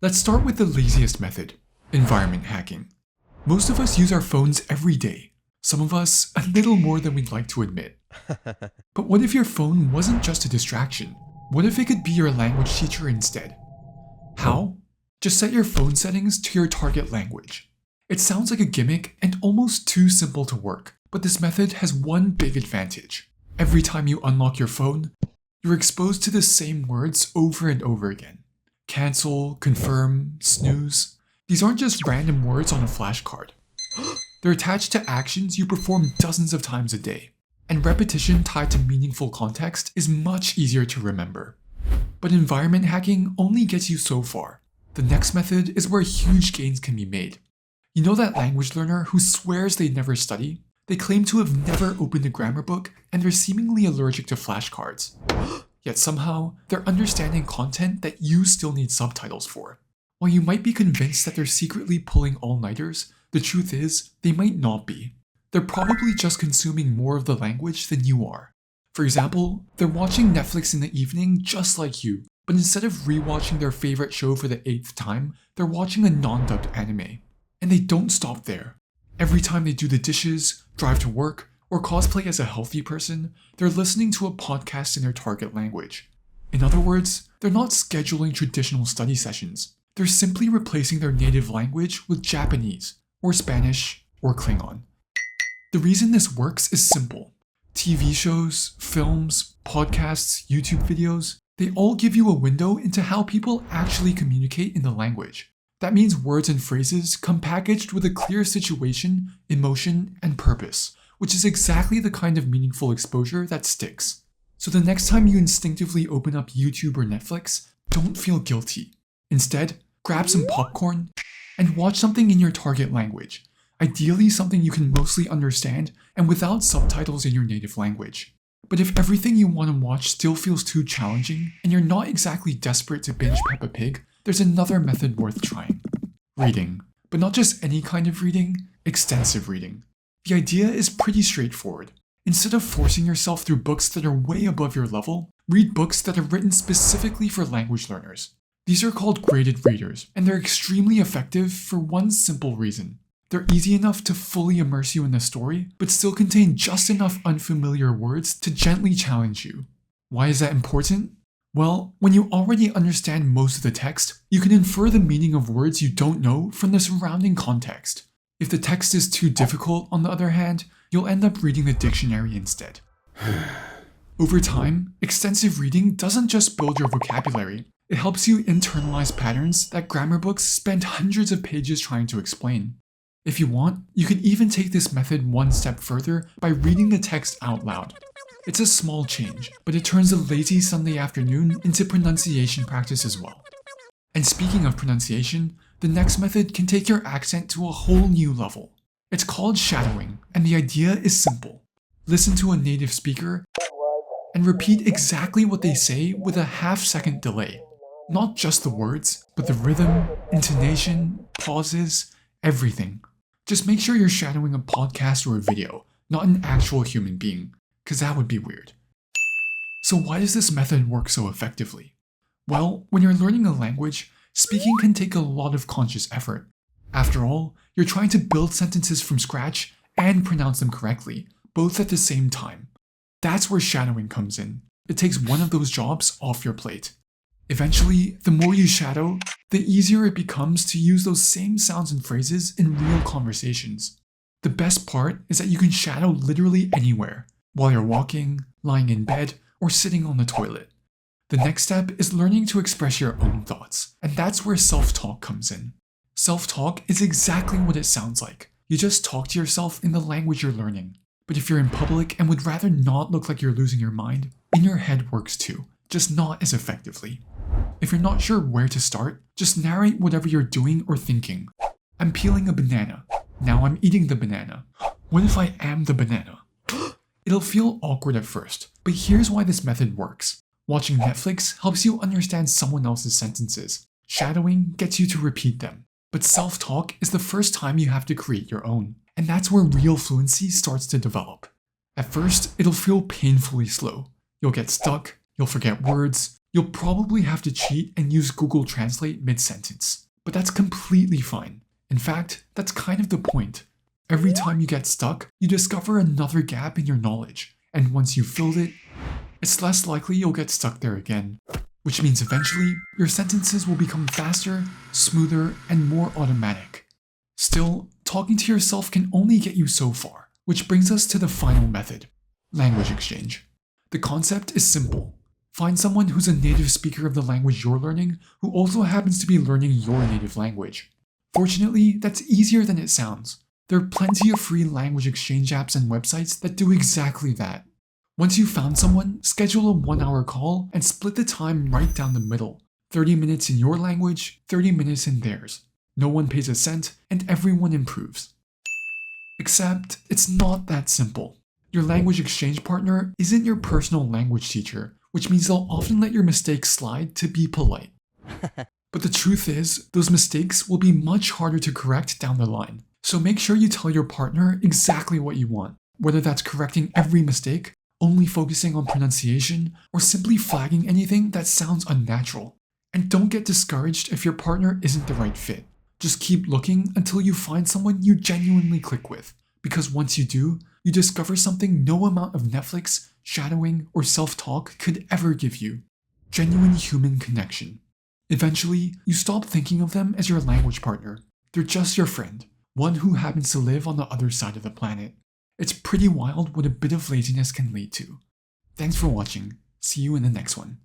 Let's start with the laziest method, environment hacking. Most of us use our phones every day, some of us a little more than we'd like to admit. But what if your phone wasn't just a distraction? What if it could be your language teacher instead? How? Just set your phone settings to your target language. It sounds like a gimmick and almost too simple to work, but this method has one big advantage. Every time you unlock your phone, you're exposed to the same words over and over again. Cancel, confirm, snooze. These aren't just random words on a flashcard. They're attached to actions you perform dozens of times a day. And repetition tied to meaningful context is much easier to remember. But environment hacking only gets you so far. The next method is where huge gains can be made. You know that language learner who swears they never study? They claim to have never opened a grammar book and they're seemingly allergic to flashcards. Yet somehow, they're understanding content that you still need subtitles for. While you might be convinced that they're secretly pulling all-nighters, the truth is, they might not be. They're probably just consuming more of the language than you are. For example, they're watching Netflix in the evening just like you, but instead of rewatching their favorite show for the 8th time, they're watching a non-dubbed anime. And they don't stop there. Every time they do the dishes, drive to work, or cosplay as a healthy person, they're listening to a podcast in their target language. In other words, they're not scheduling traditional study sessions. They're simply replacing their native language with Japanese, or Spanish, or Klingon. The reason this works is simple. TV shows, films, podcasts, YouTube videos, they all give you a window into how people actually communicate in the language. That means words and phrases come packaged with a clear situation, emotion, and purpose, which is exactly the kind of meaningful exposure that sticks. So the next time you instinctively open up YouTube or Netflix, don't feel guilty. Instead, grab some popcorn and watch something in your target language. Ideally something you can mostly understand and without subtitles in your native language. But if everything you want to watch still feels too challenging and you're not exactly desperate to binge Peppa Pig, there's another method worth trying. Reading. But not just any kind of reading, extensive reading. The idea is pretty straightforward. Instead of forcing yourself through books that are way above your level, read books that are written specifically for language learners. These are called graded readers, and they're extremely effective for one simple reason. They're easy enough to fully immerse you in the story, but still contain just enough unfamiliar words to gently challenge you. Why is that important? Well, when you already understand most of the text, you can infer the meaning of words you don't know from the surrounding context. If the text is too difficult, on the other hand, you'll end up reading the dictionary instead. Over time, extensive reading doesn't just build your vocabulary, it helps you internalize patterns that grammar books spend hundreds of pages trying to explain. If you want, you can even take this method one step further by reading the text out loud. It's a small change, but it turns a lazy Sunday afternoon into pronunciation practice as well. And speaking of pronunciation, the next method can take your accent to a whole new level. It's called shadowing, and the idea is simple. Listen to a native speaker and repeat exactly what they say with a half-second delay. Not just the words, but the rhythm, intonation, pauses, everything. Just make sure you're shadowing a podcast or a video, not an actual human being, because that would be weird. So why does this method work so effectively? Well, when you're learning a language, speaking can take a lot of conscious effort. After all, you're trying to build sentences from scratch and pronounce them correctly, both at the same time. That's where shadowing comes in. It takes one of those jobs off your plate. Eventually, the more you shadow, the easier it becomes to use those same sounds and phrases in real conversations. The best part is that you can shadow literally anywhere, while you're walking, lying in bed, or sitting on the toilet. The next step is learning to express your own thoughts, and that's where self-talk comes in. Self-talk is exactly what it sounds like. You just talk to yourself in the language you're learning. But if you're in public and would rather not look like you're losing your mind, in your head works too, just not as effectively. If you're not sure where to start, just narrate whatever you're doing or thinking. I'm peeling a banana. Now I'm eating the banana. What if I am the banana? It'll feel awkward at first, but here's why this method works. Watching Netflix helps you understand someone else's sentences. Shadowing gets you to repeat them. But self-talk is the first time you have to create your own. And that's where real fluency starts to develop. At first, it'll feel painfully slow. You'll get stuck, you'll forget words, You'll probably have to cheat and use Google Translate mid-sentence, but that's completely fine. In fact, that's kind of the point. Every time you get stuck, you discover another gap in your knowledge, and once you've filled it, it's less likely you'll get stuck there again, which means eventually, your sentences will become faster, smoother, and more automatic. Still, talking to yourself can only get you so far, which brings us to the final method, language exchange. The concept is simple. Find someone who's a native speaker of the language you're learning who also happens to be learning your native language. Fortunately, that's easier than it sounds. There are plenty of free language exchange apps and websites that do exactly that. Once you've found someone, schedule a 1-hour call and split the time right down the middle. 30 minutes in your language, 30 minutes in theirs. No one pays a cent, and everyone improves. Except, it's not that simple. Your language exchange partner isn't your personal language teacher, which means they'll often let your mistakes slide to be polite. But the truth is, those mistakes will be much harder to correct down the line. So make sure you tell your partner exactly what you want, whether that's correcting every mistake, only focusing on pronunciation, or simply flagging anything that sounds unnatural. And don't get discouraged if your partner isn't the right fit. Just keep looking until you find someone you genuinely click with, because once you do, you discover something no amount of Netflix, shadowing, or self-talk could ever give you. Genuine human connection. Eventually, you stop thinking of them as your language partner. They're just your friend, one who happens to live on the other side of the planet. It's pretty wild what a bit of laziness can lead to. Thanks for watching. See you in the next one.